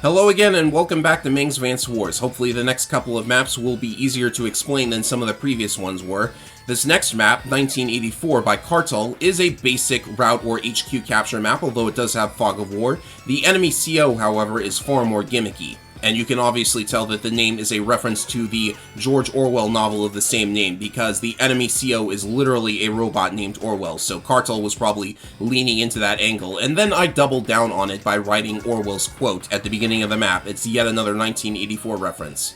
Hello again and welcome back to Mangsvance Wars. Hopefully the next couple of maps will be easier to explain than some of the previous ones were. This next map, 1984 by Cartel, is a basic route or HQ capture map, although it does have Fog of War. The enemy CO, however, is far more gimmicky. And you can obviously tell that the name is a reference to the George Orwell novel of the same name, because the enemy CO is literally a robot named Orwell, so Cartel was probably leaning into that angle. And then I doubled down on it by writing Orwell's quote at the beginning of the map. It's yet another 1984 reference.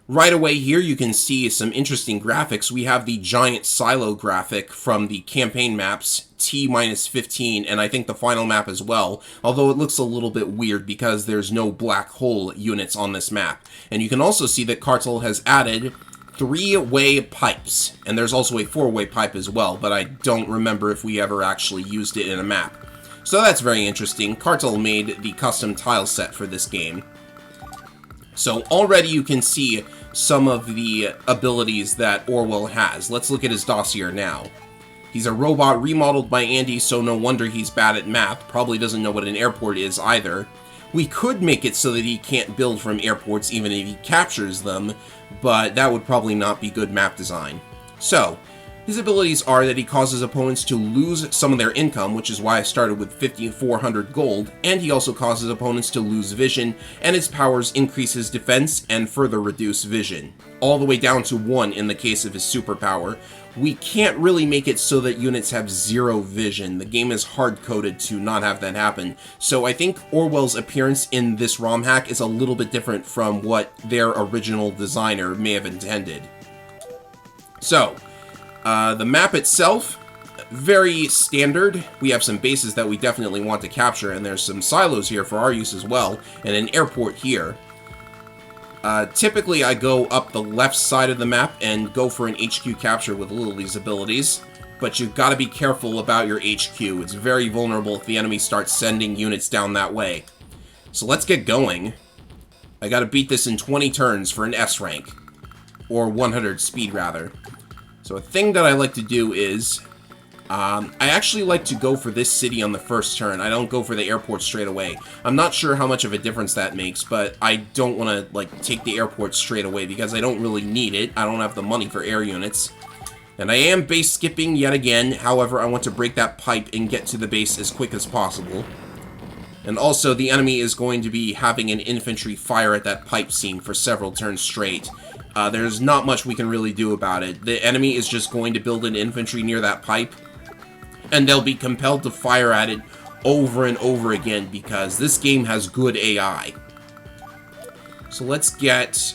Right away here you can see some interesting graphics. We have the giant silo graphic from the campaign maps T-15 and I think the final map as well, although it looks a little bit weird because there's no black hole units on this map. And you can also see that Cartel has added 3-way pipes, and there's also a 4-way pipe as well, but I don't remember if we ever actually used it in a map. So that's very interesting. Cartel made the custom tile set for this game. So already you can see some of the abilities that Orwell has. Let's look at his dossier now. He's a robot remodeled by Andy, so no wonder he's bad at math. Probably doesn't know what an airport is either. We could make it so that he can't build from airports even if he captures them, but that would probably not be good map design. So, his abilities are that he causes opponents to lose some of their income, which is why I started with 5,400 gold, and he also causes opponents to lose vision, and his powers increase his defense and further reduce vision, all the way down to 1 in the case of his superpower. We can't really make it so that units have 0 vision. The game is hard-coded to not have that happen, so I think Orwell's appearance in this ROM hack is a little bit different from what their original designer may have intended. So, the map itself, very standard. We have some bases that we definitely want to capture, and there's some silos here for our use as well, and an airport here. Typically, I go up the left side of the map and go for an HQ capture with Lily's abilities, but you've got to be careful about your HQ. It's very vulnerable if the enemy starts sending units down that way. So let's get going. I got to beat this in 20 turns for an S rank, or 100 speed rather. So a thing that I like to do is, I actually like to go for this city on the first turn. I don't go for the airport straight away. I'm not sure how much of a difference that makes, but I don't want to, like, take the airport straight away because I don't really need it. I don't have the money for air units. And I am base skipping yet again. However, I want to break that pipe and get to the base as quick as possible. And also, the enemy is going to be having an infantry fire at that pipe seam for several turns straight. There's not much we can really do about it. The enemy is just going to build an infantry near that pipe, and they'll be compelled to fire at it over and over again because this game has good AI. So let's get...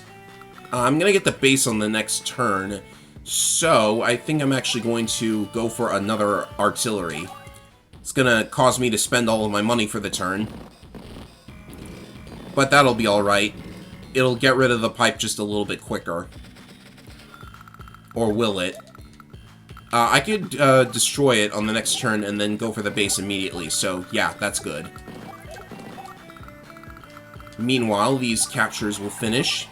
I'm going to get the base on the next turn, so I think I'm actually going to go for another artillery. It's going to cause me to spend all of my money for the turn, but that'll be alright. It'll get rid of the pipe just a little bit quicker. Or will it? I could destroy it on the next turn and then go for the base immediately, so yeah, that's good. Meanwhile, these captures will finish,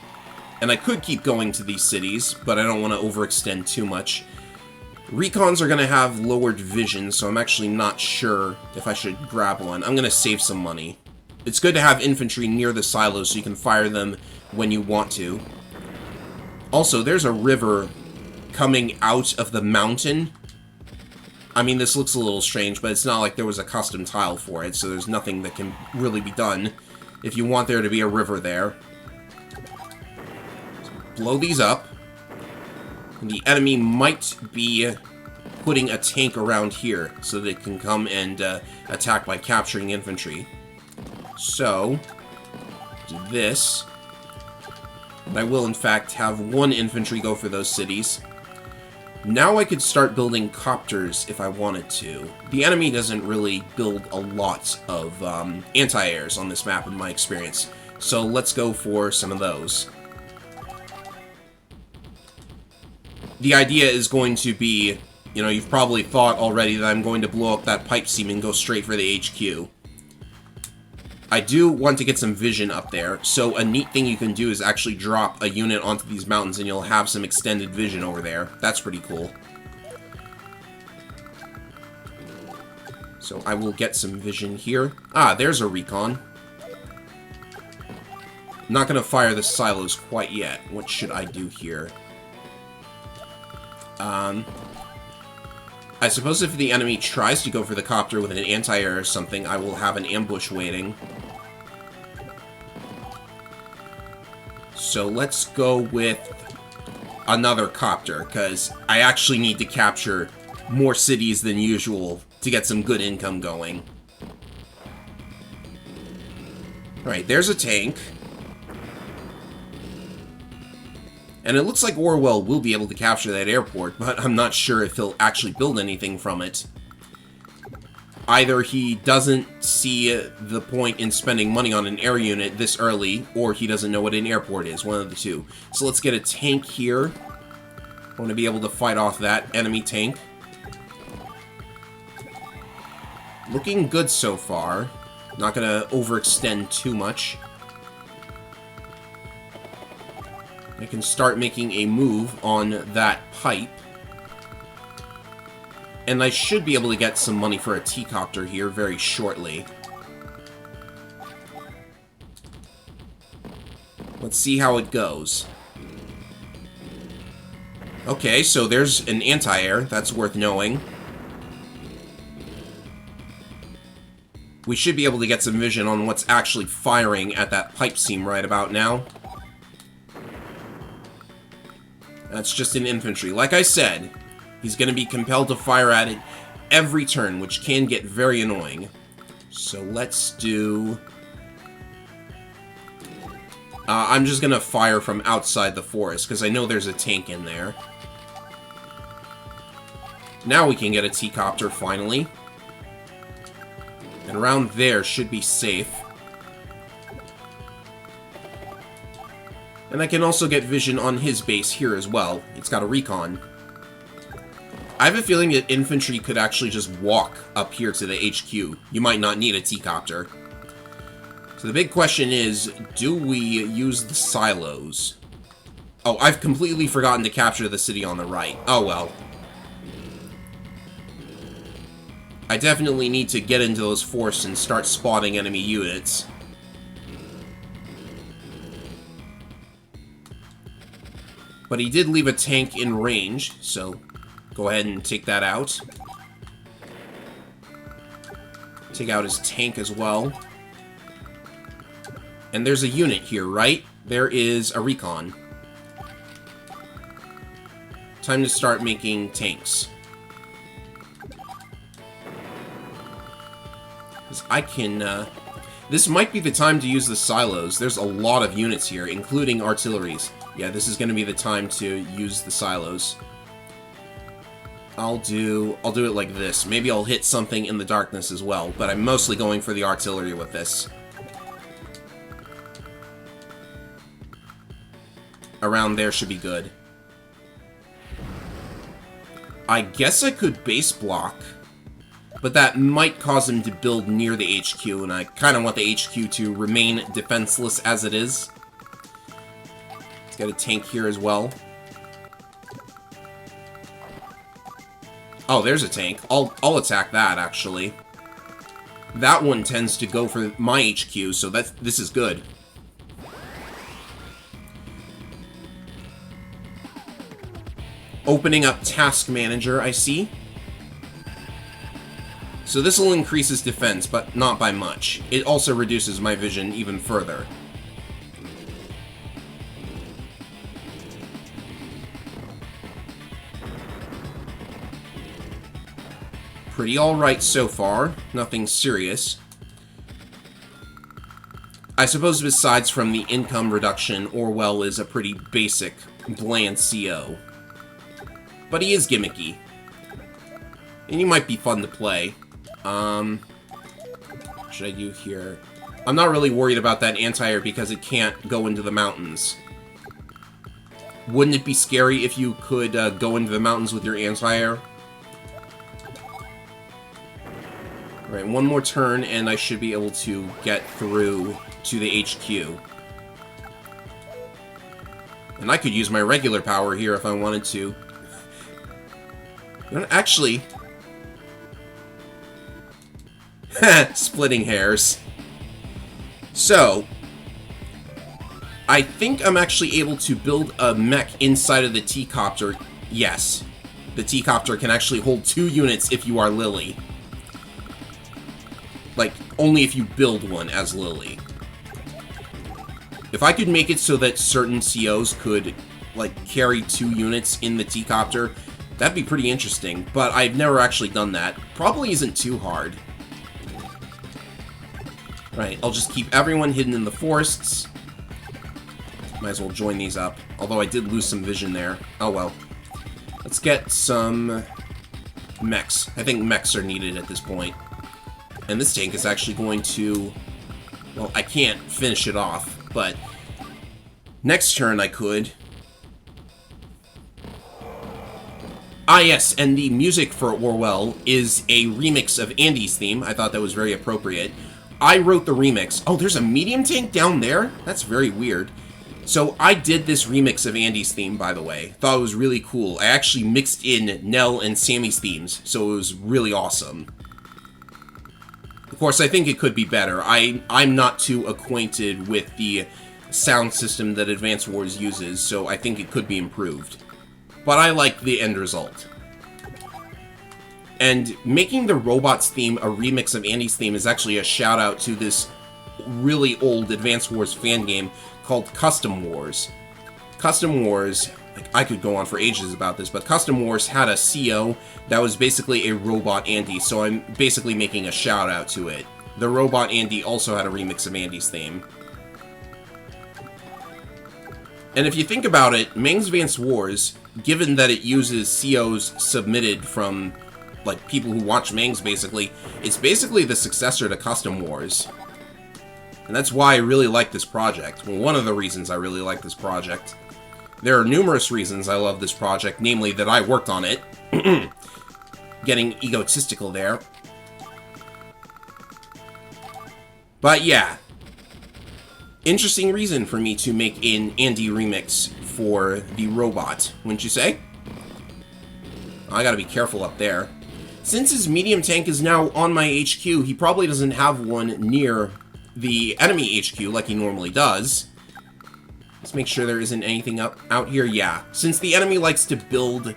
and I could keep going to these cities, but I don't want to overextend too much. Recons are going to have lowered vision, so I'm actually not sure if I should grab one. I'm going to save some money. It's good to have infantry near the silos so you can fire them when you want to. Also, there's a river coming out of the mountain. I mean, this looks a little strange, but it's not like there was a custom tile for it, so there's nothing that can really be done if you want there to be a river there. So blow these up. And the enemy might be putting a tank around here so that it can come and attack by capturing infantry. So, do this. And I will, in fact, have 1 infantry go for those cities. Now I could start building copters if I wanted to. The enemy doesn't really build a lot of anti-airs on this map in my experience. So let's go for some of those. The idea is going to be, you know, you've probably thought already that I'm going to blow up that pipe seam and go straight for the HQ. I do want to get some vision up there, so a neat thing you can do is actually drop a unit onto these mountains and you'll have some extended vision over there. That's pretty cool. So I will get some vision here. Ah, there's a recon. Not gonna fire the silos quite yet. What should I do here? I suppose if the enemy tries to go for the copter with an anti-air or something, I will have an ambush waiting. So let's go with another copter, because I actually need to capture more cities than usual to get some good income going. Alright, there's a tank. And it looks like Orwell will be able to capture that airport, but I'm not sure if he'll actually build anything from it. Either he doesn't see the point in spending money on an air unit this early, or he doesn't know what an airport is, one of the two. So let's get a tank here. I want to be able to fight off that enemy tank. Looking good so far. Not going to overextend too much. I can start making a move on that pipe. And I should be able to get some money for a T-copter here very shortly. Let's see how it goes. Okay, so there's an anti-air. That's worth knowing. We should be able to get some vision on what's actually firing at that pipe seam right about now. That's just an infantry. Like I said, he's going to be compelled to fire at it every turn, which can get very annoying. So let's do... I'm just going to fire from outside the forest, because I know there's a tank in there. Now we can get a T-copter, finally. And around there should be safe. And I can also get vision on his base here as well. It's got a recon. I have a feeling that infantry could actually just walk up here to the HQ. You might not need a T-copter. So the big question is, do we use the silos? Oh, I've completely forgotten to capture the city on the right. Oh well. I definitely need to get into those forests and start spotting enemy units. But he did leave a tank in range, so go ahead and take that out. Take out his tank as well. And there's a unit here, right? There is a recon. Time to start making tanks. Because I can, this might be the time to use the silos. There's a lot of units here, including artilleries. Yeah, this is going to be the time to use the silos. I'll do it like this. Maybe I'll hit something in the darkness as well, but I'm mostly going for the artillery with this. Around there should be good. I guess I could base block, but that might cause him to build near the HQ, and I kind of want the HQ to remain defenseless as it is. Let's get a tank here as well. Oh, there's a tank. I'll attack that, actually. That one tends to go for my HQ, so this is good. Opening up Task Manager, I see. So this will increase his defense, but not by much. It also reduces my vision even further. Pretty alright so far. Nothing serious. I suppose besides from the income reduction, Orwell is a pretty basic, bland CO. But he is gimmicky. And he might be fun to play. What should I do here? I'm not really worried about that anti-air because it can't go into the mountains. Wouldn't it be scary if you could go into the mountains with your anti-air? Alright, one more turn and I should be able to get through to the HQ. And I could use my regular power here if I wanted to. You know, actually... splitting hairs. So... I think I'm actually able to build a mech inside of the T-Copter. Yes. The T-Copter can actually hold 2 units if you are Lily. Like, only if you build one as Lily. If I could make it so that certain COs could, like, carry 2 units in the T-Copter, that'd be pretty interesting. But I've never actually done that. Probably isn't too hard. Right, I'll just keep everyone hidden in the forests. Might as well join these up. Although I did lose some vision there. Oh well. Let's get some mechs. I think mechs are needed at this point. And this tank is actually going to... Well, I can't finish it off, but... Next turn I could. Ah yes, and the music for Orwell is a remix of Andy's theme. I thought that was very appropriate. I wrote the remix. Oh, there's a medium tank down there? That's very weird. So I did this remix of Andy's theme, by the way. Thought it was really cool. I actually mixed in Nell and Sammy's themes, so it was really awesome. Of course, I think it could be better. I'm not too acquainted with the sound system that Advance Wars uses, so I think it could be improved. But I like the end result. And making the Robots theme a remix of Andy's theme is actually a shout-out to this really old Advance Wars fan game called Custom Wars. Custom Wars, like, I could go on for ages about this, but Custom Wars had a CO that was basically a Robot Andy, so I'm basically making a shout-out to it. The Robot Andy also had a remix of Andy's theme. And if you think about it, Mangsvance Wars, given that it uses COs submitted from, like, people who watch Mangs, basically, it's basically the successor to Custom Wars. And that's why I really like this project. Well, one of the reasons I really like this project. There are numerous reasons I love this project, namely that I worked on it. Getting egotistical there. But yeah. Interesting reason for me to make an Andy remix for the robot, wouldn't you say? I gotta be careful up there. Since his medium tank is now on my HQ, he probably doesn't have one near the enemy HQ like he normally does. Let's make sure there isn't anything out here. Yeah, since the enemy likes to build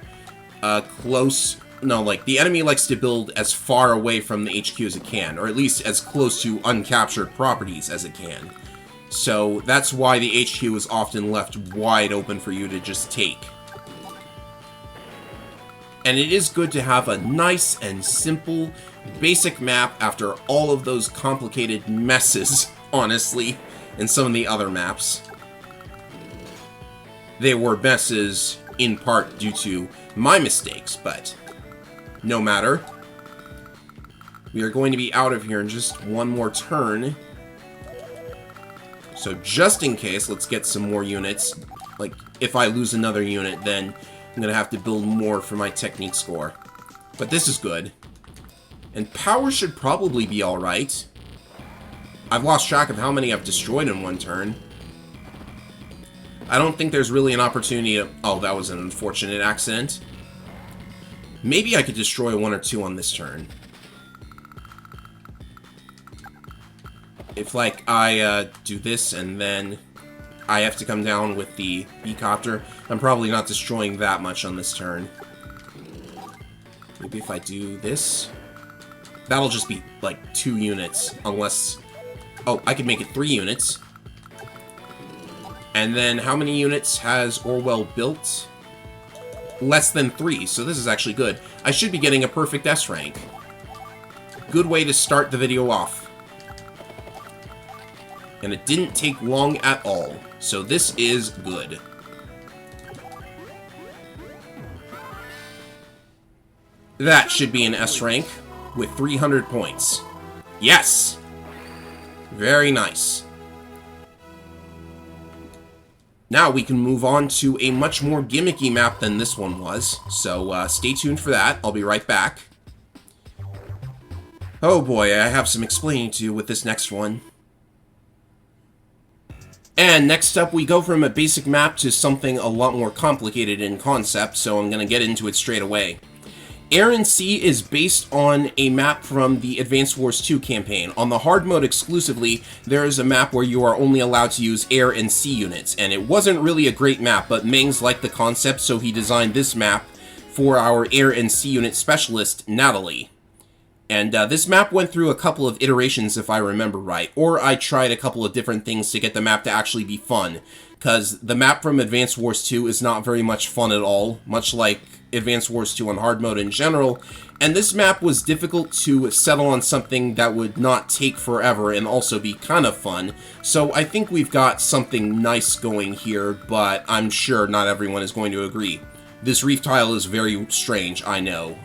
the enemy likes to build as far away from the HQ as it can, or at least as close to uncaptured properties as it can. So that's why the HQ is often left wide open for you to just take. And it is good to have a nice and simple, basic map after all of those complicated messes, honestly, in some of the other maps. They were messes in part due to my mistakes, but no matter. We are going to be out of here in just one more turn. So just in case, let's get some more units. Like, if I lose another unit, then I'm going to have to build more for my technique score. But this is good. And power should probably be alright. I've lost track of how many I've destroyed in one turn. I don't think there's really an opportunity to... Oh, that was an unfortunate accident. Maybe I could destroy 1 or 2 on this turn. If, like, I do this and then I have to come down with the B-copter, I'm probably not destroying that much on this turn. Maybe if I do this... That'll just be, like, 2 units, unless... Oh, I could make it 3 units. And then, how many units has Orwell built? Less than 3, so this is actually good. I should be getting a perfect S rank. Good way to start the video off. And it didn't take long at all, so this is good. That should be an S rank with 300 points. Yes! Very nice. Now we can move on to a much more gimmicky map than this one was, so stay tuned for that. I'll be right back. Oh boy, I have some explaining to do with this next one. And next up, we go from a basic map to something a lot more complicated in concept, so I'm going to get into it straight away. Air and Sea is based on a map from the Advance Wars 2 campaign. On the hard mode exclusively, there is a map where you are only allowed to use air and sea units, and it wasn't really a great map, but Mangs liked the concept, so he designed this map for our air and sea unit specialist, Natalie. And this map went through a couple of iterations, if I remember right, or I tried a couple of different things to get the map to actually be fun, because the map from Advance Wars 2 is not very much fun at all, much like Advance Wars 2 on hard mode in general, and this map was difficult to settle on something that would not take forever and also be kind of fun, so I think we've got something nice going here, but I'm sure not everyone is going to agree. This reef tile is very strange, I know.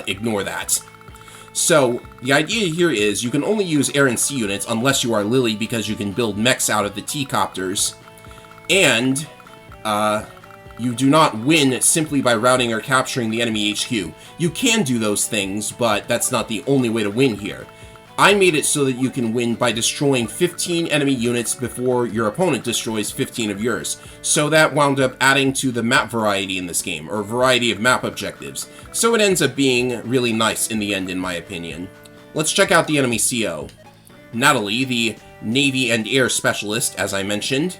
Ignore that. So, the idea here is you can only use air and sea units unless you are Lily, because you can build mechs out of the T-copters, and you do not win simply by routing or capturing the enemy HQ. You can do those things, but that's not the only way to win here. I made it so that you can win by destroying 15 enemy units before your opponent destroys 15 of yours. So that wound up adding to the map variety in this game, or variety of map objectives. So it ends up being really nice in the end, in my opinion. Let's check out the enemy CO. Natalie, the Navy and Air Specialist, as I mentioned.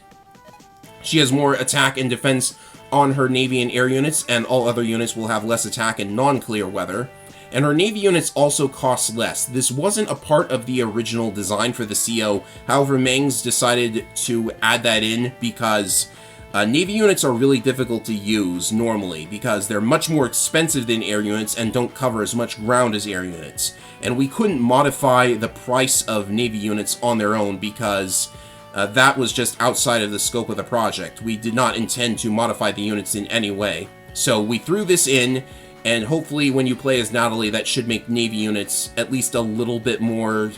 She has more attack and defense on her Navy and Air units, and all other units will have less attack in non-clear weather. And her Navy units also cost less. This wasn't a part of the original design for the CO, however Mangs decided to add that in because Navy units are really difficult to use normally because they're much more expensive than air units and don't cover as much ground as air units. And we couldn't modify the price of Navy units on their own because that was just outside of the scope of the project. We did not intend to modify the units in any way. So we threw this in, and hopefully when you play as Natalie, that should make Navy units at least a little bit more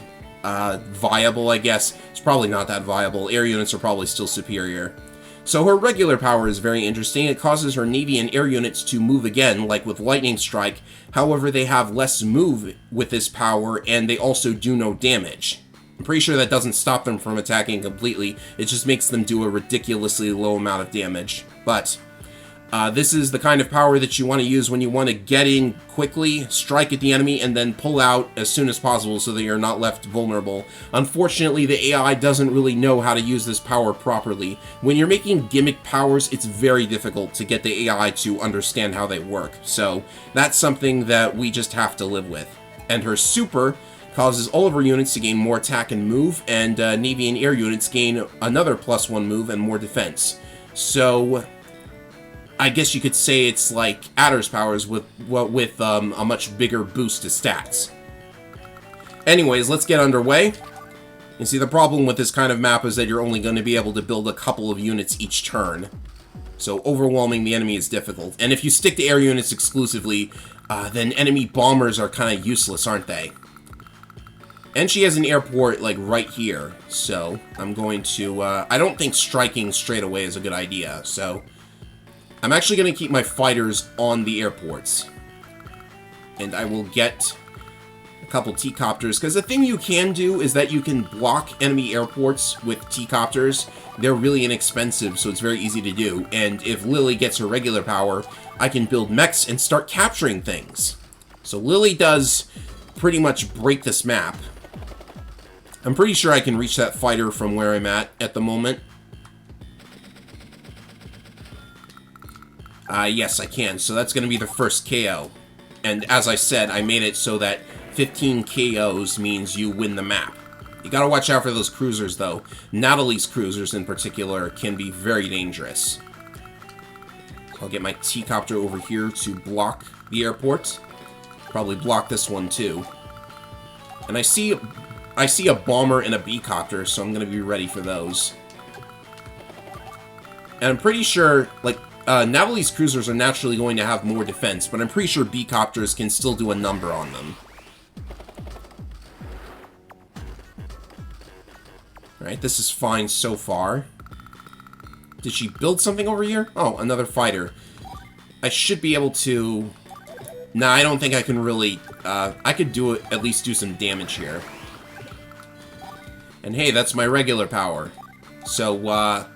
viable, I guess. It's probably not that viable. Air units are probably still superior. So her regular power is very interesting. It causes her Navy and Air units to move again, like with Lightning Strike. However, they have less move with this power, and they also do no damage. I'm pretty sure that doesn't stop them from attacking completely. It just makes them do a ridiculously low amount of damage. But this is the kind of power that you want to use when you want to get in quickly, strike at the enemy, and then pull out as soon as possible so that you're not left vulnerable. Unfortunately, the AI doesn't really know how to use this power properly. When you're making gimmick powers, it's very difficult to get the AI to understand how they work. So that's something that we just have to live with. And her super causes all of her units to gain more attack and move, and Navy and Air units gain another +1 move and more defense. So I guess you could say it's like Adder's powers with a much bigger boost to stats. Anyways, let's get underway. You see, the problem with this kind of map is that you're only going to be able to build a couple of units each turn. So overwhelming the enemy is difficult. And if you stick to air units exclusively, then enemy bombers are kind of useless, aren't they? And she has an airport, like, right here. So I'm going to... I don't think striking straight away is a good idea, so I'm actually going to keep my fighters on the airports. And I will get a couple T-copters, because the thing you can do is that you can block enemy airports with T-copters. They're really inexpensive, so it's very easy to do. And if Lily gets her regular power, I can build mechs and start capturing things. So Lily does pretty much break this map. I'm pretty sure I can reach that fighter from where I'm at the moment. Yes, I can. So that's going to be the first KO. And as I said, I made it so that 15 KOs means you win the map. You gotta watch out for those cruisers, though. Natalie's cruisers, in particular, can be very dangerous. I'll get my T-copter over here to block the airport. Probably block this one, too. And I see a bomber and a B-copter, so I'm gonna be ready for those. And I'm pretty sure, like, Natalie's cruisers are naturally going to have more defense, but I'm pretty sure B-copters can still do a number on them. Alright, this is fine so far. Did she build something over here? Oh, another fighter. I should be able to... Nah, I don't think I can really... I could do it, at least do some damage here. And hey, that's my regular power. So,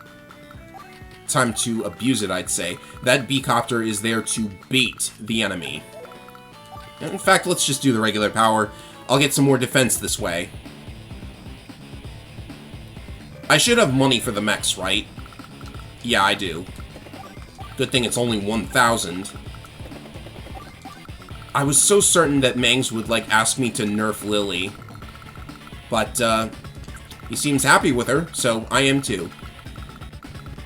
time to abuse it, I'd say. That B-copter is there to bait the enemy. In fact, let's just do the regular power. I'll get some more defense this way. I should have money for the mechs, right? Yeah, I do. Good thing it's only 1,000. I was so certain that Mangs would, like, ask me to nerf Lily. But, he seems happy with her, so I am too.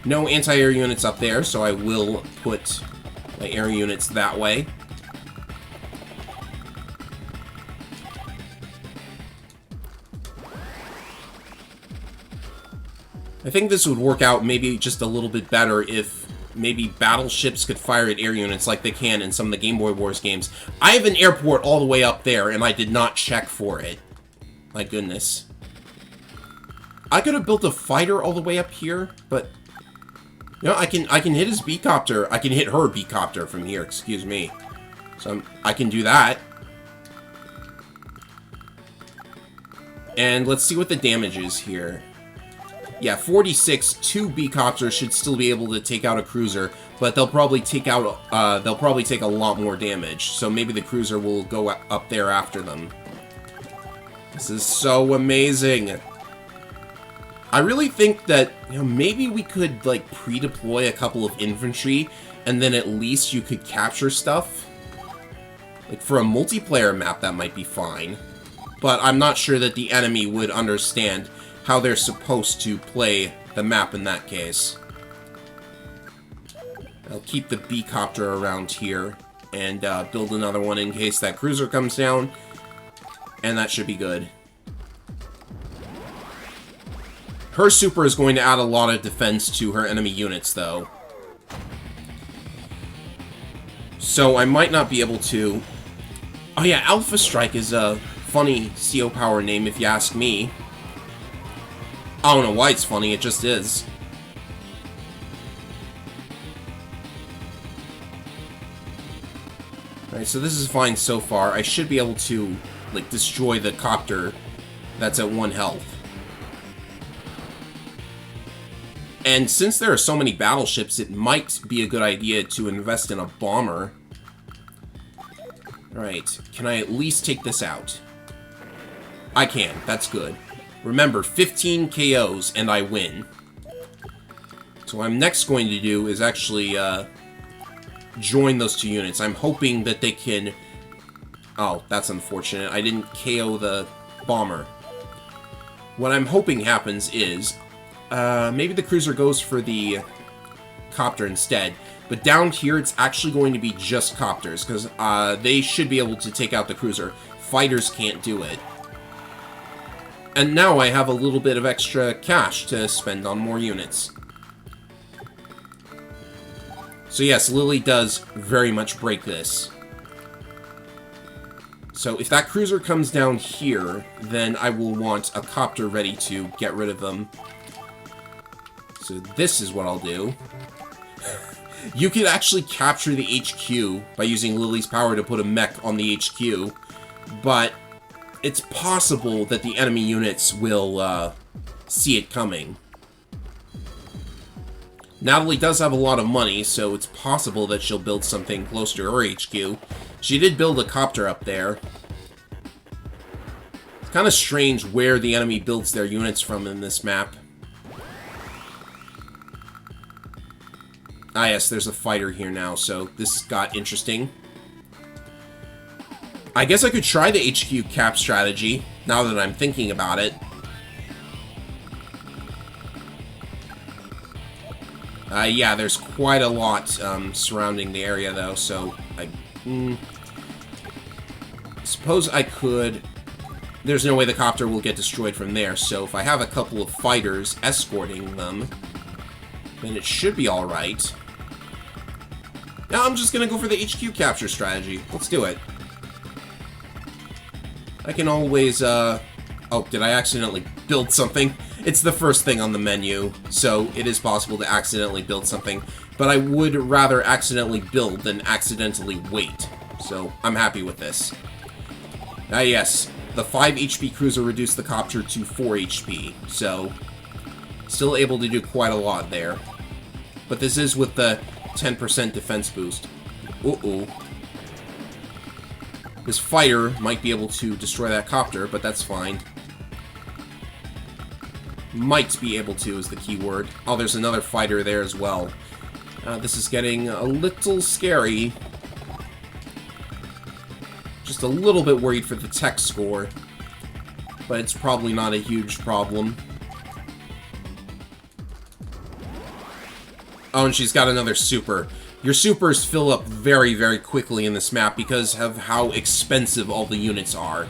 No anti-air units up there, so I will put my air units that way. I think this would work out maybe just a little bit better if maybe battleships could fire at air units like they can in some of the Game Boy Wars games. I have an airport all the way up there, and I did not check for it. My goodness. I could have built a fighter all the way up here, but... You know, I can hit his B-copter. I can hit her B-copter from here, excuse me. So I can do that. And let's see what the damage is here. Yeah, 46, 2 B-copters should still be able to take out a cruiser, but they'll probably take out, take a lot more damage, so maybe the cruiser will go up there after them. This is so amazing. I really think that, you know, maybe we could, like, pre-deploy a couple of infantry, and then at least you could capture stuff. Like, for a multiplayer map, that might be fine. But I'm not sure that the enemy would understand how they're supposed to play the map in that case. I'll keep the B-copter around here and build another one in case that cruiser comes down, and that should be good. Her super is going to add a lot of defense to her enemy units, though. So I might not be able to... Oh yeah, Alpha Strike is a funny CO power name if you ask me. I don't know why it's funny, it just is. Alright, so this is fine so far. I should be able to, like, destroy the copter that's at 1 health. And since there are so many battleships, it might be a good idea to invest in a bomber. Alright, can I at least take this out? I can, that's good. Remember, 15 KOs and I win. So what I'm next going to do is actually join those 2 units. I'm hoping that they can... Oh, that's unfortunate. I didn't KO the bomber. What I'm hoping happens is... maybe the cruiser goes for the copter instead. But down here, it's actually going to be just copters, because they should be able to take out the cruiser. Fighters can't do it. And now I have a little bit of extra cash to spend on more units. So yes, Lily does very much break this. So if that cruiser comes down here, then I will want a copter ready to get rid of them. So this is what I'll do. You could actually capture the HQ by using Lily's power to put a mech on the HQ, but it's possible that the enemy units will see it coming. Natalie does have a lot of money, so it's possible that she'll build something close to her HQ. She did build a copter up there. It's kind of strange where the enemy builds their units from in this map. Ah yes, there's a fighter here now, so this got interesting. I guess I could try the HQ cap strategy, now that I'm thinking about it. Yeah, there's quite a lot surrounding the area, though, so I suppose I could... There's no way the copter will get destroyed from there, so if I have a couple of fighters escorting them, then it should be alright. Now I'm just gonna go for the HQ capture strategy. Let's do it. I can always, Oh, did I accidentally build something? It's the first thing on the menu, so it is possible to accidentally build something, but I would rather accidentally build than accidentally wait, so I'm happy with this. Ah yes, the 5 HP cruiser reduced the copter to 4 HP, so still able to do quite a lot there. But this is with the 10% defense boost. Uh-oh. This fighter might be able to destroy that copter, but that's fine. Might be able to is the key word. Oh, there's another fighter there as well. This is getting a little scary. Just a little bit worried for the tech score. But it's probably not a huge problem. Oh, and she's got another super. Your supers fill up very, very quickly in this map because of how expensive all the units are.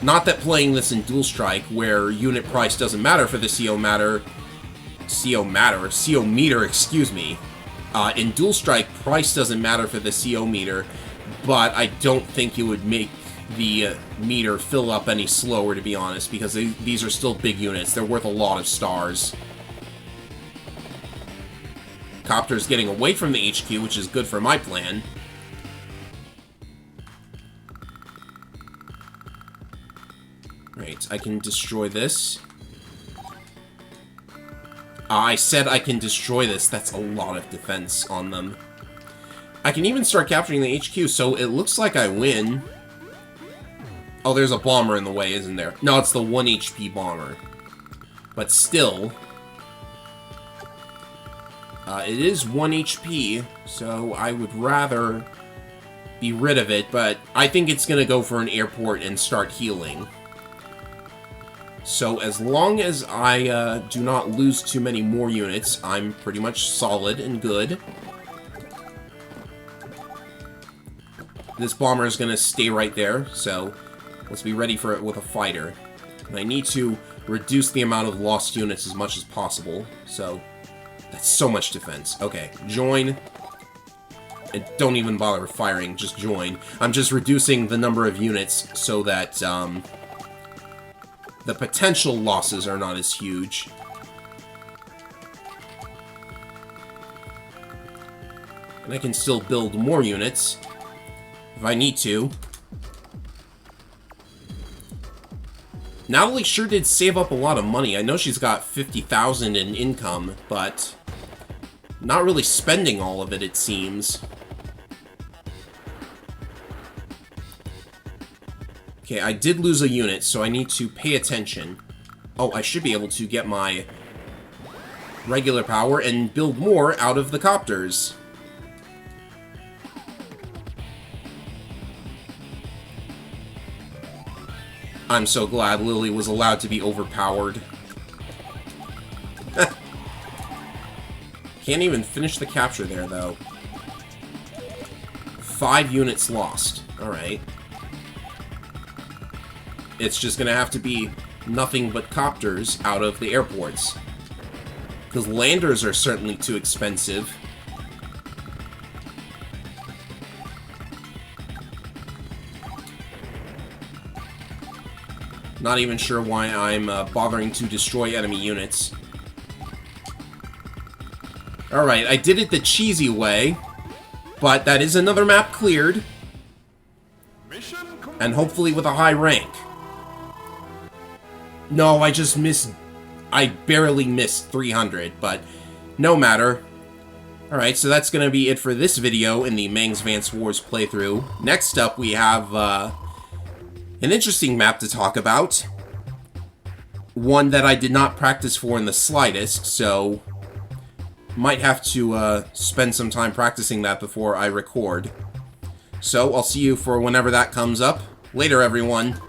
Not that playing this in Dual Strike, where unit price doesn't matter for the CO meter, excuse me. In Dual Strike, price doesn't matter for the CO meter, but I don't think it would make the meter fill up any slower, to be honest, because these are still big units. They're worth a lot of stars. Copter's getting away from the HQ, which is good for my plan. Right, I can destroy this. I said I can destroy this. That's a lot of defense on them. I can even start capturing the HQ, so it looks like I win. Oh, there's a bomber in the way, isn't there? No, it's the 1 HP bomber. But still... it is 1 HP, so I would rather be rid of it, but I think it's going to go for an airport and start healing. So as long as I do not lose too many more units, I'm pretty much solid and good. This bomber is going to stay right there, so let's be ready for it with a fighter. And I need to reduce the amount of lost units as much as possible, so... That's so much defense. Okay, join. And don't even bother firing, just join. I'm just reducing the number of units so that the potential losses are not as huge. And I can still build more units if I need to. Natalie sure did save up a lot of money. I know she's got 50,000 in income, but not really spending all of it, it seems. Okay, I did lose a unit, so I need to pay attention. Oh, I should be able to get my regular power and build more out of the copters. I'm so glad Lily was allowed to be overpowered. Can't even finish the capture there, though. 5 units lost. Alright. It's just gonna have to be nothing but copters out of the airports. Because landers are certainly too expensive. Not even sure why I'm bothering to destroy enemy units. Alright, I did it the cheesy way, but that is another map cleared. And hopefully with a high rank. No, I just missed... I barely missed 300, but no matter. Alright, so that's going to be it for this video in the Mangsvance Wars playthrough. Next up, we have an interesting map to talk about. One that I did not practice for in the slightest, so... might have to spend some time practicing that before I record. So, I'll see you for whenever that comes up. Later, everyone.